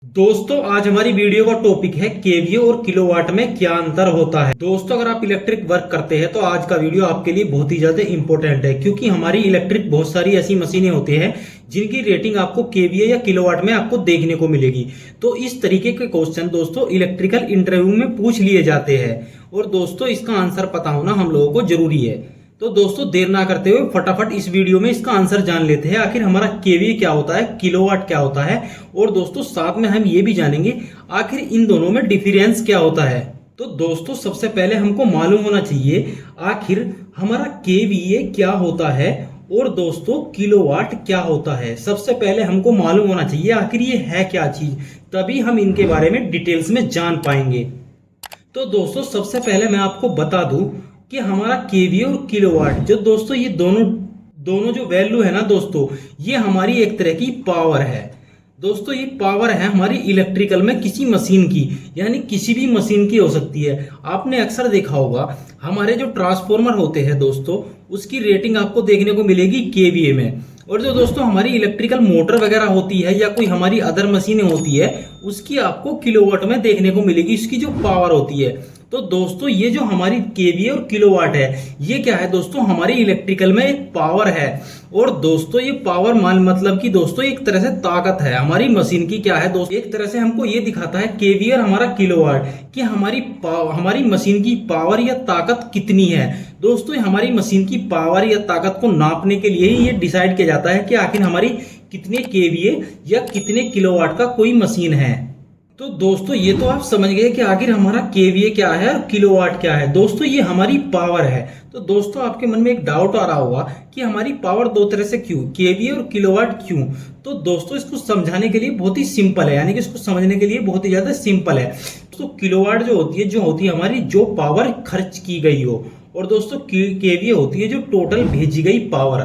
दोस्तों आज हमारी वीडियो का टॉपिक है केवीए और किलोवाट में क्या अंतर होता है। दोस्तों अगर आप इलेक्ट्रिक वर्क करते हैं तो आज का वीडियो आपके लिए बहुत ही ज्यादा इंपॉर्टेंट है, क्योंकि हमारी इलेक्ट्रिक बहुत सारी ऐसी मशीनें होती हैं जिनकी रेटिंग आपको केवीए या किलोवाट में आपको देखने को मिलेगी। तो इस तरीके के क्वेश्चन दोस्तों इलेक्ट्रिकल इंटरव्यू में पूछ लिए जाते हैं और दोस्तों इसका आंसर पता होना हम लोगों को जरूरी है। तो दोस्तों देर ना करते हुए फटाफट इस वीडियो में इसका आंसर जान लेते हैं। आखिर हमारा केवीए क्या होता है, किलोवाट क्या होता है, और दोस्तों साथ में हम ये भी जानेंगे आखिर इन दोनों में डिफरेंस क्या होता है। तो दोस्तों सबसे पहले हमको मालूम होना चाहिए आखिर हमारा केवीए क्या होता है और दोस्तों किलोवाट क्या होता है। सबसे पहले हमको मालूम होना चाहिए आखिर ये है क्या चीज, तभी हम इनके बारे में डिटेल्स में जान पाएंगे। तो दोस्तों सबसे पहले मैं आपको बता दूं कि हमारा केवीए और किलोवाट जो दोस्तों ये दोनों दोनों जो वैल्यू है ना दोस्तों, ये हमारी एक तरह की पावर है। दोस्तों ये पावर है हमारी इलेक्ट्रिकल में किसी मशीन की, यानी किसी भी मशीन की हो सकती है। आपने अक्सर देखा होगा हमारे जो ट्रांसफॉर्मर होते हैं दोस्तों, उसकी रेटिंग आपको देखने को मिलेगी केवीए में। और जो दोस्तों हमारी इलेक्ट्रिकल मोटर वगैरह होती है या कोई हमारी अदर मशीनें होती है, उसकी आपको किलोवाट में देखने को मिलेगी, इसकी जो पावर होती है। तो दोस्तों ये जो हमारी केवीए और किलोवाट है, ये क्या है दोस्तों, हमारी इलेक्ट्रिकल में एक पावर है। और दोस्तों ये पावर मान मतलब कि दोस्तों एक तरह से ताकत है हमारी मशीन की। क्या है दोस्तों, एक तरह से हमको ये दिखाता है केवीए और हमारा किलोवाट कि हमारी मशीन की पावर या ताकत कितनी है। दोस्तों हमारी मशीन की पावर या ताकत को नापने के लिए ही ये डिसाइड किया जाता है कि आखिर हमारी कितने केवीए या कितने किलोवाट का कोई मशीन है। तो दोस्तों ये तो आप समझ गए कि आखिर हमारा केवीए क्या है और किलोवाट क्या है। दोस्तों ये हमारी पावर है। तो दोस्तों आपके मन में एक डाउट आ रहा होगा कि हमारी पावर दो तरह से क्यों, केवीए और किलोवाट क्यों। तो दोस्तों इसको समझाने के लिए बहुत ही सिंपल है, यानी कि इसको समझने के लिए बहुत ही ज्यादा सिंपल है। दोस्तों किलोवाट जो होती है हमारी जो पावर खर्च की गई हो, और दोस्तों केवीए होती है जो टोटल भेजी गई पावर।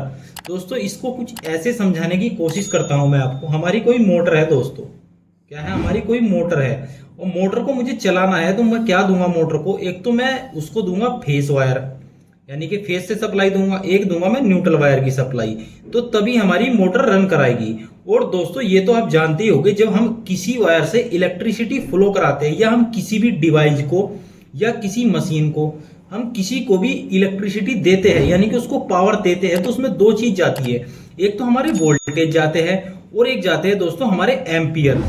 दोस्तों इसको कुछ ऐसे समझाने की कोशिश करता हूं मैं आपको। हमारी कोई मोटर है दोस्तों, क्या है, हमारी कोई मोटर है और मोटर को मुझे चलाना है, तो मैं क्या दूंगा मोटर को, एक तो मैं उसको दूंगा फेस वायर, यानी कि फेस से सप्लाई दूंगा, एक दूंगा मैं न्यूट्रल वायर की सप्लाई, तो तभी हमारी मोटर रन कराएगी। और दोस्तों ये तो आप जानते ही होंगे, जब हम किसी वायर से इलेक्ट्रिसिटी फ्लो कराते हैं या हम किसी भी डिवाइस को या किसी मशीन को, हम किसी को भी इलेक्ट्रिसिटी देते हैं यानी कि उसको पावर देते हैं, तो उसमें दो चीज जाती है, एक तो हमारे वोल्टेज जाते हैं और एक जाते हैं दोस्तों हमारे एम्पियर।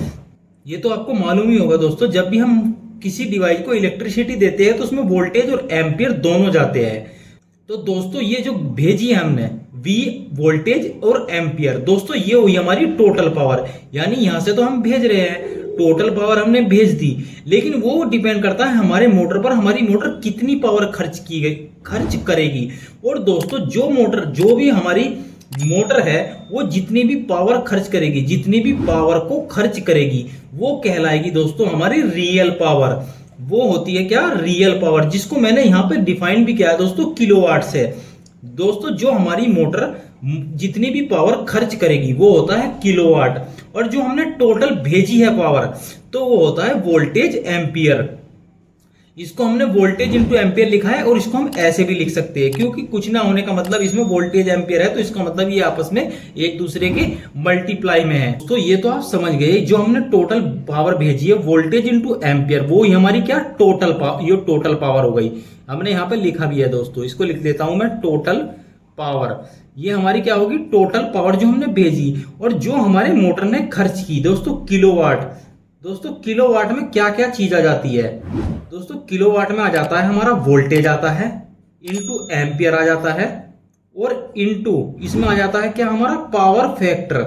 ये तो आपको मालूम ही होगा दोस्तों, जब भी हम किसी डिवाइस को इलेक्ट्रिसिटी देते हैं तो उसमें वोल्टेज और एम्पियर दोनों जाते हैं। तो दोस्तों ये जो भेजी है हमने वी, वोल्टेज और एम्पियर, दोस्तों ये हुई हमारी टोटल पावर। यानी यहां से तो हम भेज रहे हैं, टोटल पावर हमने भेज दी, लेकिन वो डिपेंड करता है हमारे मोटर पर, हमारी मोटर कितनी पावर खर्च करेगी। और दोस्तों जो भी हमारी मोटर है वो जितनी भी पावर खर्च करेगी, जितनी भी पावर को खर्च करेगी, वो कहलाएगी दोस्तों हमारी रियल पावर। वो होती है क्या, रियल पावर, जिसको मैंने यहां पे डिफाइन भी किया है दोस्तों किलोवाट से। दोस्तों जो हमारी मोटर जितनी भी पावर खर्च करेगी वो होता है किलोवाट, और जो हमने टोटल भेजी है पावर तो वो होता है वोल्टेज एम्पियर। इसको हमने वोल्टेज इंटू एम्पियर लिखा है, और इसको हम ऐसे भी लिख सकते हैं, क्योंकि कुछ ना होने का मतलब इसमें वोल्टेज एम्पियर है, तो इसका मतलब ये आपस में एक दूसरे के मल्टीप्लाई में है। तो ये तो आप समझ गए, जो हमने टोटल पावर भेजी है वोल्टेज इंटू एम्पियर, वो ही हमारी क्या टोटल पावर हो गई। हमने यहाँ पे लिखा भी है दोस्तों, इसको लिख देता हूं मैं टोटल पावर। ये हमारी क्या होगी, टोटल पावर जो हमने भेजी और जो हमारे मोटर ने खर्च की दोस्तों किलोवाट। दोस्तों किलोवाट में क्या क्या चीज आ जाती है, दोस्तों किलोवाट में आ जाता है हमारा वोल्टेज आता है, इंटू एम्पियर आ जाता है, और इंटू इसमें आ जाता है क्या, हमारा पावर फैक्टर।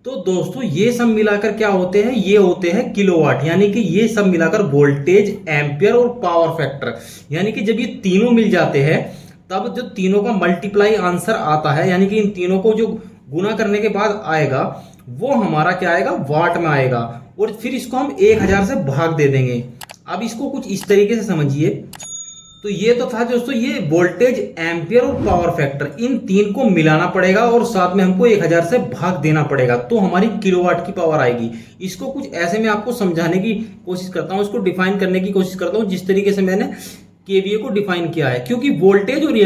तो दोस्तों ये सब मिलाकर क्या होते हैं, ये होते हैं किलोवाट, यानी कि ये सब मिलाकर वोल्टेज, एम्पियर और पावर फैक्टर, यानी कि जब ये तीनों मिल जाते हैं तब जो तीनों का मल्टीप्लाई आंसर आता है, यानी कि इन तीनों को जो गुना करने के बाद आएगा वो हमारा क्या आएगा, वाट में आएगा, और फिर इसको हम 1000 से भाग दे देंगे। अब इसको कुछ इस तरीके से समझिए, तो ये तो था दोस्तों ये वोल्टेज, एम्पियर और पावर फैक्टर, इन तीन को मिलाना पड़ेगा और साथ में हमको 1000 से भाग देना पड़ेगा, तो हमारी किलोवाट की पावर आएगी। इसको कुछ ऐसे मैं आपको समझाने की कोशिश करता हूं, इसको डिफाइन करने की कोशिश करता हूं जिस तरीके से मैंने केवीए को डिफाइन किया है, क्योंकि वोल्टेज और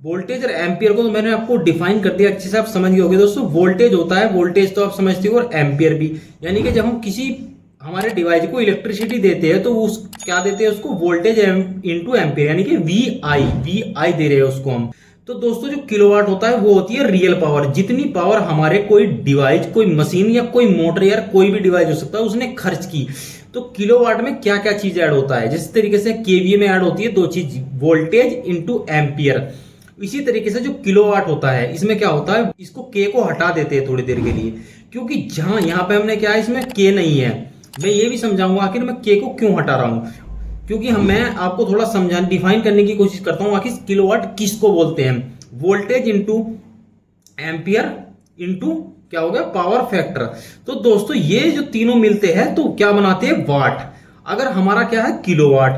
वोल्टेज और एम्पियर को तो मैंने आपको डिफाइन कर दिया, अच्छे से आप समझ गए होंगे दोस्तों। वोल्टेज होता है, वोल्टेज तो आप समझते हो, और एम्पियर भी, यानी कि जब हम किसी हमारे डिवाइस को इलेक्ट्रिसिटी देते हैं तो उस क्या देते हैं उसको, वोल्टेज इंटू एम्पियर, यानी कि वी आई दे रहे हैं उसको हम। तो दोस्तों जो किलोवाट होता है वो होती है रियल पावर, जितनी पावर हमारे कोई डिवाइस, कोई मशीन या कोई मोटर या कोई भी डिवाइस हो सकता है उसने खर्च की। तो किलोवाट में क्या क्या चीज ऐड होता है, जिस तरीके से केवीए में ऐड होती है दो चीज, वोल्टेज इंटू एम्पियर। इसी तरीके से जो किलोवाट होता है इसमें क्या होता है, इसको के को हटा देते हैं थोड़ी देर के लिए, क्योंकि जहां यहाँ पे हमने क्या है, इसमें के नहीं है। मैं ये भी समझाऊंगा आखिर मैं के को क्यों हटा रहा हूं, क्योंकि मैं आपको थोड़ा समझाने डिफाइन करने की कोशिश करता हूं आखिर किलोवाट किसको बोलते हैं। वोल्टेज इंटू एम्पियर इंटू क्या हो गया, पावर फैक्टर। तो दोस्तों ये जो तीनों मिलते हैं तो क्या बनाते हैं, वाट। अगर हमारा क्या है, किलोवाट,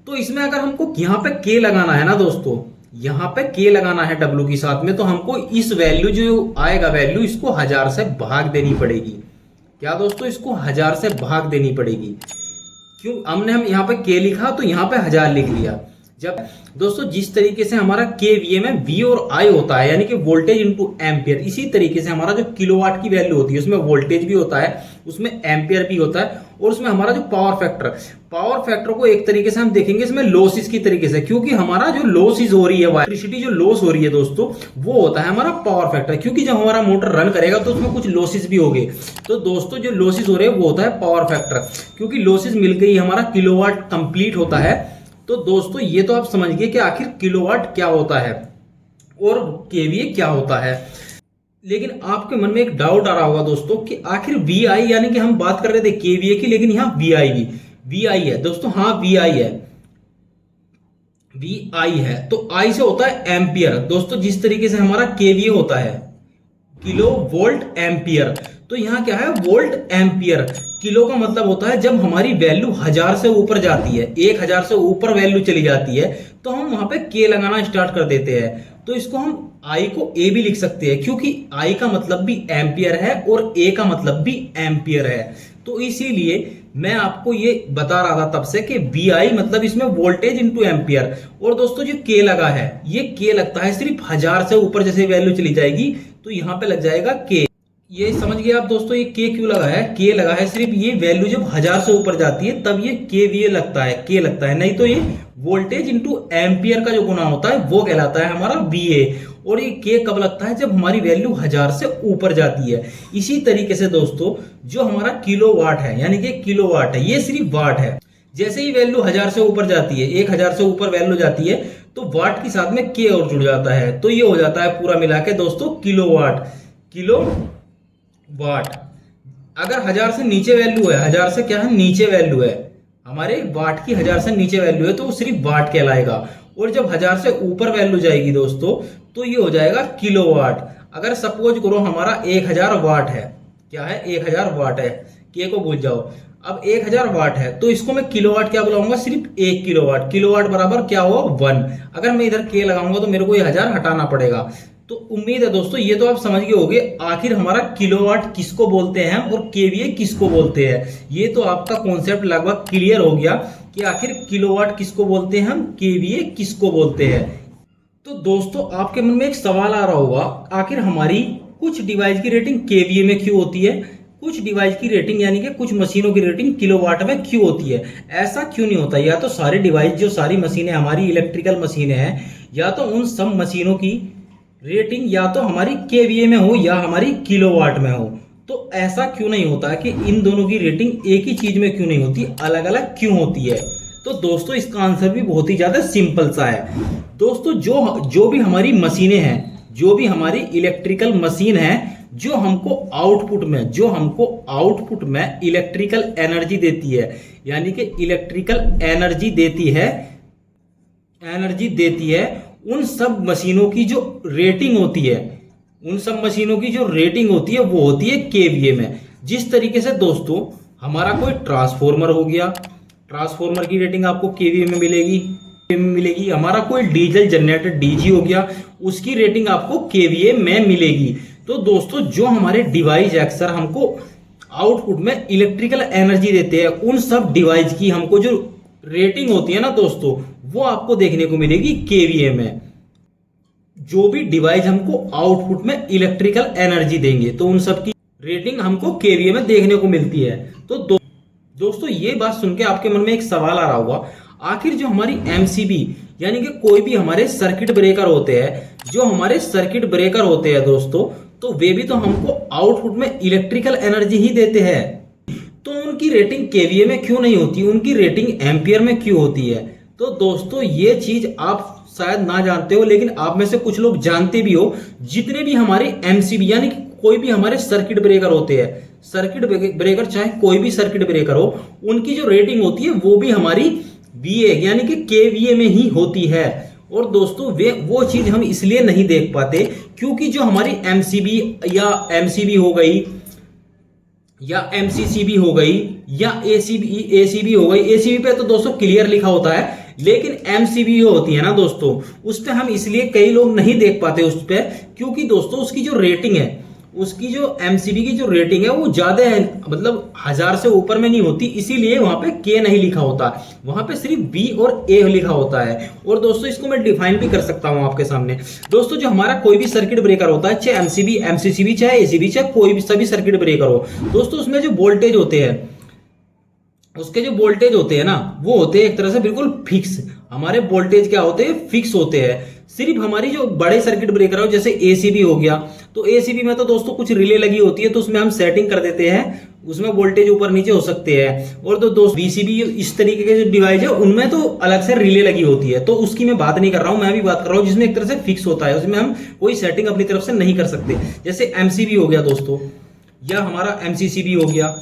तो इसमें अगर हमको यहाँ पे के लगाना है ना दोस्तों, यहाँ पे के लगाना है डब्ल्यू के साथ में, तो हमको इस वैल्यू जो आएगा वैल्यू, इसको 1000 से भाग देनी पड़ेगी। क्या दोस्तों, इसको 1000 से भाग देनी पड़ेगी। क्यों हम यहाँ पे के लिखा तो यहाँ पे 1000 लिख लिया। जब दोस्तों जिस तरीके से हमारा केवीए में वी और आई होता है, यानी कि वोल्टेज इंटू एम्पियर, इसी तरीके से हमारा जो किलोवाट की वैल्यू होती है उसमें वोल्टेज भी होता है, उसमें एम्पियर भी होता है, और उसमें हमारा जो पावर फैक्टर को एक तरीके से हम देखेंगे इसमें लॉसेस की तरीके से, क्योंकि हमारा जो लॉसेस हो रही है, इलेक्ट्रिसिटी जो लॉस हो रही है दोस्तों, वो होता है हमारा पावर फैक्टर। क्योंकि जब हमारा मोटर रन करेगा तो उसमें कुछ लॉसेस भी होंगे, तो दोस्तों जो लॉसेस हो रहे हैं वो होता है पावर फैक्टर। क्योंकि लॉसेस मिलकर ही हमारा किलोवाट कंप्लीट होता है। तो दोस्तों ये तो आप समझ गए कि आखिर किलोवाट क्या होता है और केवीए क्या होता है। लेकिन आपके मन में एक डाउट आ रहा होगा दोस्तों कि आखिर वी आई, यानी कि हम बात कर रहे थे केवीए की, लेकिन यहाँ वी आई है दोस्तों। हाँ वी आई है, तो आई से होता है एम्पियर दोस्तों। जिस तरीके से हमारा केवीए होता है किलो वोल्ट एम्पियर, तो यहाँ क्या है, वोल्ट एम्पियर। किलो का मतलब होता है जब हमारी वैल्यू 1000 से ऊपर जाती है, 1000 से ऊपर वैल्यू चली जाती है, तो हम वहां पे के लगाना स्टार्ट कर देते हैं। तो इसको हम आई को ए भी लिख सकते हैं, क्योंकि आई का मतलब भी एम्पियर है और ए का मतलब भी एम्पियर है। तो इसीलिए मैं आपको ये बता रहा था तब से कि वी आई मतलब इसमें वोल्टेज इंटू एम्पियर। और दोस्तों जो के लगा है, ये के लगता है सिर्फ 1000 से ऊपर जैसे वैल्यू चली जाएगी तो यहाँ पे लग जाएगा के। ये समझ गए आप दोस्तों, ये के क्यों लगा है, के लगा है सिर्फ ये वैल्यू जब 1000 से ऊपर जाती है तब ये केवीए लगता है, के लगता है। नहीं तो ये वोल्टेज इंटू एम्पियर का जो गुना होता है वो कहलाता है हमारा वीए। और ये के कब लगता है, जब हमारी वैल्यू 1000 से ऊपर जाती है। इसी तरीके से दोस्तों जो हमारा किलोवाट है, यानी कि किलोवाट है, ये सिर्फ वाट है। जैसे ही वैल्यू 1000 से ऊपर जाती है, 1000 से ऊपर वैल्यू जाती है, तो वाट के साथ में के और जुड़ जाता है, तो ये हो जाता है पूरा मिला के दोस्तों किलोवाट। अगर 1000 से नीचे वैल्यू है, 1000 से क्या है, नीचे वैल्यू है हमारे वाट की, 1000 से नीचे वैल्यू है तो वो सिर्फ वाट कहलाएगा। और जब 1000 से ऊपर वैल्यू जाएगी दोस्तों तो ये हो जाएगा किलोवाट। अगर सपोज करो हमारा 1000 वाट है, क्या है, 1000 वाट है, के को भूल जाओ। अब 1000 वाट है तो इसको मैं किलोवाट क्या बुलाऊंगा, सिर्फ 1 किलोवाट। किलोवाट बराबर क्या हुआ, 1। अगर मैं इधर के लगाऊंगा तो मेरे को ये 1000 हटाना पड़ेगा। तो उम्मीद है दोस्तों ये तो आप समझ गए होंगे आखिर हमारा किलोवाट किसको बोलते हैं और केवीए किसको बोलते हैं। ये तो आपका कॉन्सेप्ट लगभग क्लियर हो गया कि आखिर किलोवाट किसको बोलते हैं हम, केवीए किसको बोलते हैं। तो दोस्तों आपके मन में एक सवाल आ रहा होगा, आखिर हमारी कुछ डिवाइस की रेटिंग केवीए में क्यों होती है, कुछ डिवाइस की रेटिंग यानी कि कुछ मशीनों की रेटिंग किलोवाट में क्यों होती है। ऐसा क्यों नहीं होता, या तो सारे डिवाइस जो सारी मशीनें हमारी इलेक्ट्रिकल मशीनें हैं, या तो उन सब मशीनों की रेटिंग या तो हमारी केवीए में हो या हमारी किलोवाट में हो। तो ऐसा क्यों नहीं होता कि इन दोनों की रेटिंग एक ही चीज में क्यों नहीं होती, अलग अलग क्यों होती है। तो दोस्तों इसका आंसर भी बहुत ही ज्यादा सिंपल सा है। दोस्तों जो भी हमारी मशीनें हैं, जो भी हमारी इलेक्ट्रिकल मशीन है, जो हमको आउटपुट में इलेक्ट्रिकल एनर्जी देती है, यानी कि इलेक्ट्रिकल एनर्जी देती है, उन सब मशीनों की जो रेटिंग होती है, वो होती है केवीए में। जिस तरीके से दोस्तों हमारा कोई ट्रांसफॉर्मर हो गया, ट्रांसफॉर्मर की रेटिंग आपको केवीए में मिलेगी। हमारा कोई डीजल जनरेटर डीजी हो गया, उसकी रेटिंग आपको केवीए में मिलेगी। तो दोस्तों जो हमारे डिवाइस अक्सर हमको आउटपुट में इलेक्ट्रिकल एनर्जी देते हैं, उन सब डिवाइस की हमको जो रेटिंग होती है ना दोस्तों, वो आपको देखने को मिलेगी केवीए में। जो भी डिवाइस हमको आउटपुट में इलेक्ट्रिकल एनर्जी देंगे, तो उन सब की रेटिंग हमको केवीए में देखने को मिलती है। तो दोस्तों ये बात सुन के आपके मन में एक सवाल आ रहा होगा, आखिर जो हमारी एमसीबी यानी कि कोई भी हमारे सर्किट ब्रेकर होते हैं, जो हमारे सर्किट ब्रेकर होते हैं दोस्तों, तो वे भी तो हमको आउटपुट में इलेक्ट्रिकल एनर्जी ही देते हैं, तो उनकी रेटिंग केवीए में क्यों नहीं होती, उनकी रेटिंग एम्पियर में क्यों होती है। तो दोस्तों ये चीज आप शायद ना जानते हो, लेकिन आप में से कुछ लोग जानते भी हो। जितने भी हमारे एमसीबी यानी कि कोई भी हमारे सर्किट ब्रेकर होते हैं, सर्किट ब्रेकर चाहे कोई भी सर्किट ब्रेकर हो, उनकी जो रेटिंग होती है वो भी हमारी वीए यानी कि केवीए में ही होती है। और दोस्तों वो चीज हम इसलिए नहीं देख पाते क्योंकि जो हमारी एमसीबी या एमसीबी हो गई या एमसीसीबी हो गई या एसीबी हो गई, एसीबी पे तो दोस्तों क्लियर लिखा होता है, लेकिन एमसीबी जो होती है ना दोस्तों, उस पे हम इसलिए कई लोग नहीं देख पाते उस पे, क्योंकि दोस्तों उसकी जो रेटिंग है, उसकी जो एमसीबी की जो रेटिंग है वो ज्यादा है, मतलब 1000 से ऊपर में नहीं होती, इसीलिए वहां पे के नहीं लिखा होता, वहां पे सिर्फ बी और ए लिखा होता है। और दोस्तों इसको मैं डिफाइन भी कर सकता हूं आपके सामने। दोस्तों जो हमारा कोई भी सर्किट ब्रेकर होता है, चाहे एमसीबी, एमसीसीबी, चाहे एसीबी, चाहे कोई भी सभी सर्किट ब्रेकर हो, दोस्तों उसमें जो वोल्टेज होते हैं, उसके जो वोल्टेज होते हैं ना, वो होते हैं एक तरह से बिल्कुल फिक्स। हमारे वोल्टेज क्या होते हैं, फिक्स होते हैं। सिर्फ हमारी जो बड़े सर्किट ब्रेकर हो, जैसे एसीबी हो गया, तो एसीबी में तो दोस्तों कुछ रिले लगी होती है, तो उसमें हम सेटिंग कर देते हैं, उसमें वोल्टेज ऊपर नीचे हो सकते हैं। और तो दोस्त बीसीबी इस तरीके के जो डिवाइस है, उनमें तो अलग से रिले लगी होती है, तो उसकी मैं बात नहीं कर रहा हूं, मैं भी बात कर रहा हूं जिसमें एक तरह से फिक्स होता है, उसमें हम कोई सेटिंग अपनी तरफ से नहीं कर सकते। जैसे एमसीबी हो गया दोस्तों, या हमारा एमसीसीबी हो गया,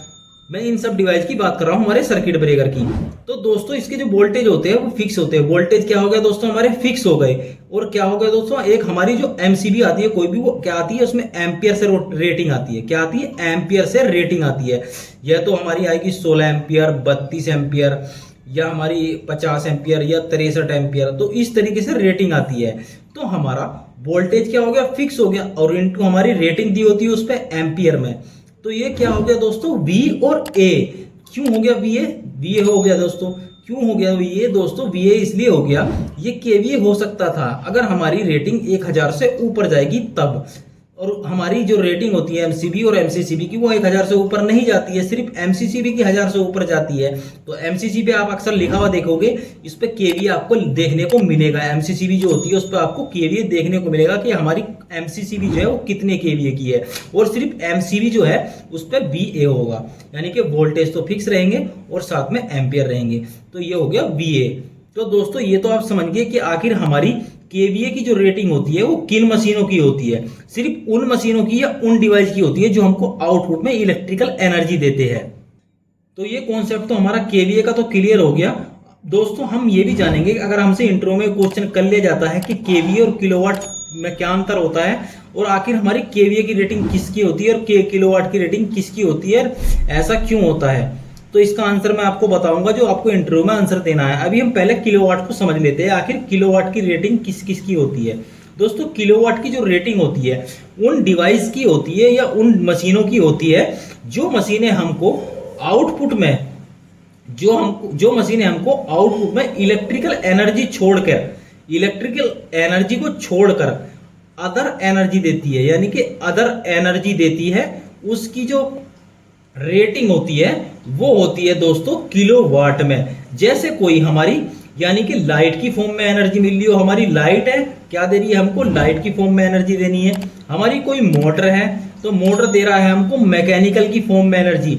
मैं इन सब डिवाइस की बात कर रहा हूं हमारे सर्किट ब्रेकर की। तो दोस्तों इसके जो वोल्टेज होते हैं वो फिक्स होते हैं। वोल्टेज क्या हो गया दोस्तों, हमारे फिक्स हो गए। और क्या हो गया दोस्तों, एक हमारी जो एमसीबी आती है कोई भी, वो क्या आती है, उसमें एम्पियर से रेटिंग आती है। क्या आती है, एम्पियर से रेटिंग आती है। यह तो हमारी आएगी 16 एम्पियर, 32 एम्पियर, या हमारी 50 एम्पियर या 63 एम्पियर, तो इस तरीके से रेटिंग आती है। तो हमारा वोल्टेज क्या हो गया, फिक्स हो गया, और इनटू हमारी रेटिंग दी होती है उस पर एम्पियर में। तो ये क्या हो गया दोस्तों, V और A। क्यों हो गया VA हो गया दोस्तों, क्यों हो गया VA दोस्तों, VA इसलिए हो गया, ये KVA हो सकता था अगर हमारी रेटिंग 1000 से ऊपर जाएगी तब। और हमारी जो रेटिंग होती है एमसीबी और एमसीसीबी की, वो 1000 से ऊपर नहीं जाती है, सिर्फ एमसीसीबी की 1000 से ऊपर जाती है। तो एमसीसीबी आप अक्सर लिखा हुआ देखोगे, इस पे केवीए आपको देखने को मिलेगा। एमसीसीबी जो होती है उस पर आपको केवीए देखने को मिलेगा कि हमारी एमसीसीबी जो है वो कितने केवीए की है। और सिर्फ एमसीबी जो है उस पर VA होगा, यानी कि वोल्टेज तो फिक्स रहेंगे और साथ में एम्पियर रहेंगे। तो ये हो गया VA। तो दोस्तों ये तो आप समझ गए कि आखिर हमारी केवीए की जो रेटिंग होती है वो किन मशीनों की होती है। सिर्फ उन मशीनों की या उन डिवाइस की होती है जो हमको आउटपुट में इलेक्ट्रिकल एनर्जी देते हैं। तो ये कॉन्सेप्ट तो हमारा केवीए का तो क्लियर हो गया। दोस्तों हम ये भी जानेंगे, अगर हमसे इंट्रो में क्वेश्चन कर लिया जाता है कि केवीए और किलोवाट में क्या अंतर होता है, और आखिर हमारी केवीए की रेटिंग किसकी होती है और किलोवाट की रेटिंग किसकी होती है, ऐसा क्यों होता है, तो इसका आंसर मैं आपको बताऊंगा, जो आपको इंटरव्यू में आंसर देना है। अभी हम पहले किलोवाट को समझ लेते हैं, आखिर किलोवाट की रेटिंग किस किस की होती है। दोस्तों किलोवाट की जो रेटिंग होती है उन डिवाइस की होती है या उन मशीनों की होती है जो मशीनें हमको आउटपुट में इलेक्ट्रिकल एनर्जी को छोड़कर अदर एनर्जी देती है, यानी कि अदर एनर्जी देती है, उसकी जो रेटिंग होती है वो होती है दोस्तों किलोवाट में। जैसे कोई हमारी यानी कि लाइट की फॉर्म में एनर्जी मिल रही हो, हमारी लाइट है, क्या दे रही है हमको, लाइट की फॉर्म में एनर्जी देनी है। हमारी कोई मोटर है तो मोटर दे रहा है हमको मैकेनिकल की फॉर्म में एनर्जी,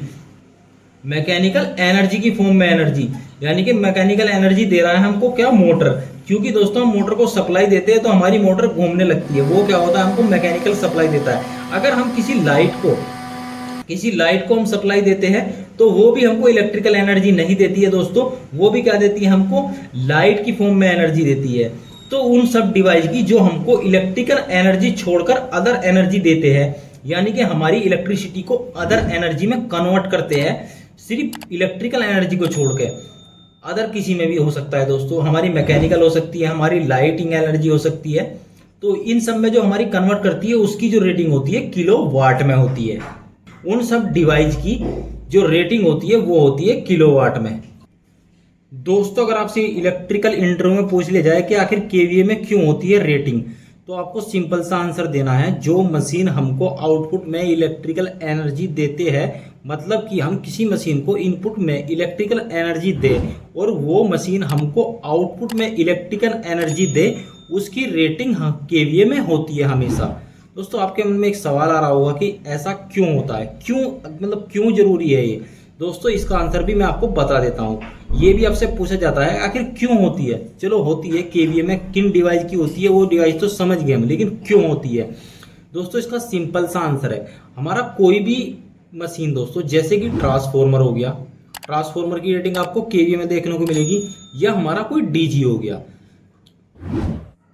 मैकेनिकल एनर्जी की फॉर्म में एनर्जी, यानी कि मैकेनिकल एनर्जी दे रहा है हमको क्या, मोटर। क्योंकि दोस्तों हम मोटर को सप्लाई देते हैं तो हमारी मोटर घूमने लगती है, वो क्या होता है, हमको मैकेनिकल सप्लाई देता है। अगर हम किसी लाइट को हम सप्लाई देते हैं तो वो भी हमको इलेक्ट्रिकल एनर्जी नहीं देती है दोस्तों, वो भी क्या देती है हमको, लाइट की फॉर्म में एनर्जी देती है। तो उन सब डिवाइस की जो हमको इलेक्ट्रिकल एनर्जी छोड़कर अदर एनर्जी देते हैं, यानी कि हमारी इलेक्ट्रिसिटी को अदर एनर्जी में कन्वर्ट करते हैं, सिर्फ इलेक्ट्रिकल एनर्जी को छोड़ के। अदर किसी में भी हो सकता है दोस्तों, हमारी मैकेनिकल हो सकती है, हमारी लाइटिंग एनर्जी हो सकती है। तो इन सब में जो हमारी कन्वर्ट करती है उसकी जो रेटिंग होती है किलोवाट में होती है। उन सब डिवाइस की जो रेटिंग होती है वो होती है किलोवाट में। दोस्तों अगर आपसे इलेक्ट्रिकल इंटरव्यू में पूछ लिया जाए कि आखिर केवीए में क्यों होती है रेटिंग, तो आपको सिंपल सा आंसर देना है, जो मशीन हमको आउटपुट में इलेक्ट्रिकल एनर्जी देते हैं, मतलब कि हम किसी मशीन को इनपुट में इलेक्ट्रिकल एनर्जी दे और वो मशीन हमको आउटपुट में इलेक्ट्रिकल एनर्जी दे, उसकी रेटिंग केवीए में होती है हमेशा। दोस्तों आपके मन में एक सवाल आ रहा होगा कि ऐसा क्यों होता है, क्यों मतलब क्यों जरूरी है ये। दोस्तों इसका आंसर भी मैं आपको बता देता हूँ। ये भी आपसे पूछा जाता है आखिर क्यों होती है। चलो होती है, केवीए में किन डिवाइस की होती है वो डिवाइस तो समझ गए हम, लेकिन क्यों होती है। दोस्तों इसका सिंपल सा आंसर है, हमारा कोई भी मशीन दोस्तों, जैसे कि ट्रांसफॉर्मर हो गया, ट्रांसफॉर्मर की रेटिंग आपको केवीए में देखने को मिलेगी, या हमारा कोई डीजी हो गया।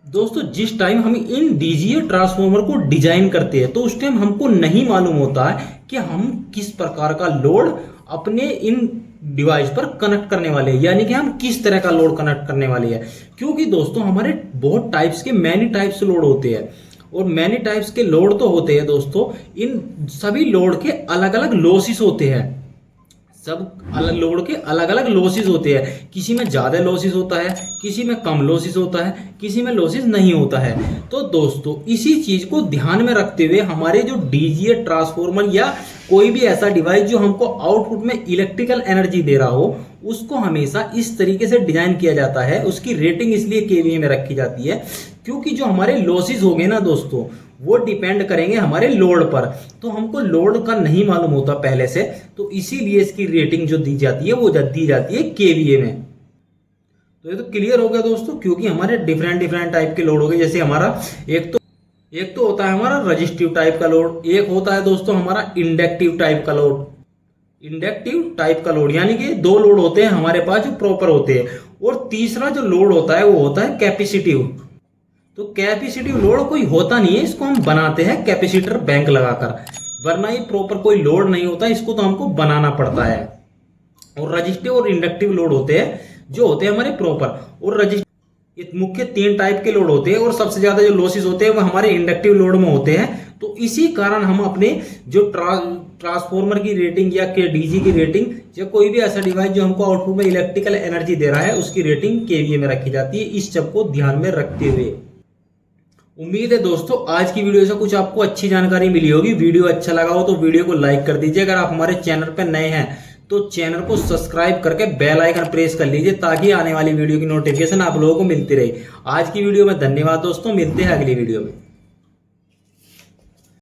दोस्तों जिस टाइम हम इन डीजी ट्रांसफॉर्मर को डिजाइन करते हैं, तो उस टाइम हमको नहीं मालूम होता है कि हम किस प्रकार का लोड अपने इन डिवाइस पर कनेक्ट करने वाले हैं, यानी कि हम किस तरह का लोड कनेक्ट करने वाले हैं। क्योंकि दोस्तों हमारे बहुत टाइप्स के मैनी टाइप्स लोड होते हैं, और मैनी टाइप्स के लोड तो होते हैं दोस्तों, इन सभी लोड के अलग अलग लॉसेस होते हैं। सब अलग लोड के अलग अलग लॉसेस होते हैं, किसी में ज्यादा लॉसेस होता है, किसी में कम लॉसेस होता है, किसी में लॉसेस नहीं होता है। तो दोस्तों इसी चीज को ध्यान में रखते हुए हमारे जो डीजी ट्रांसफॉर्मर या कोई भी ऐसा डिवाइस जो हमको आउटपुट में इलेक्ट्रिकल एनर्जी दे रहा हो, उसको हमेशा इस तरीके से डिजाइन किया जाता है। उसकी रेटिंग इसलिए केवीए में रखी जाती है क्योंकि जो हमारे लॉसेस हो गए ना दोस्तों, वो डिपेंड करेंगे हमारे लोड पर। तो हमको लोड का नहीं मालूम होता पहले से, तो इसीलिए इसकी रेटिंग जो दी जाती है वो दी जाती है केवीए में। तो ये तो क्लियर हो गया दोस्तों, क्योंकि हमारे डिफरेंट डिफरेंट टाइप के लोड हो गए। जैसे हमारा एक तो होता है हमारा रजिस्टिव टाइप का लोड, एक होता है दोस्तों हमारा इंडक्टिव टाइप का लोड। इंडक्टिव टाइप का लोड यानी कि दो लोड होते हैं हमारे पास जो प्रॉपर होते हैं, और तीसरा जो लोड होता है वो होता है कैपेसिटिव। तो कैपेसिटिव लोड कोई होता नहीं है, इसको हम बनाते हैं कैपेसिटर बैंक लगाकर, वरना ये प्रॉपर कोई लोड नहीं होता, इसको तो हमको बनाना पड़ता है। और रजिस्टिव और इंडक्टिव लोड होते हैं जो होते हैं हमारे प्रॉपर, और रजिस्टिव मुख्य 3 टाइप के लोड होते हैं, और सबसे ज्यादा जो लॉसेस होते हैं वो हमारे इंडक्टिव लोड में होते हैं। तो इसी कारण हम अपने जो ट्रांसफॉर्मर की रेटिंग या डीजी की रेटिंग या कोई भी ऐसा डिवाइस जो हमको आउटपुट में इलेक्ट्रिकल एनर्जी दे रहा है, उसकी रेटिंग केवीए में रखी जाती है, इस सब को ध्यान में रखते हुए। उम्मीद है दोस्तों आज की वीडियो से कुछ आपको अच्छी जानकारी मिली होगी। वीडियो अच्छा लगा हो तो वीडियो को लाइक कर दीजिए। अगर आप हमारे चैनल पर नए हैं तो चैनल को सब्सक्राइब करके बेल आइकन प्रेस कर लीजिए, ताकि आने वाली वीडियो की नोटिफिकेशन आप लोगों को मिलती रहे। आज की वीडियो में धन्यवाद दोस्तों, मिलते हैं अगली वीडियो में।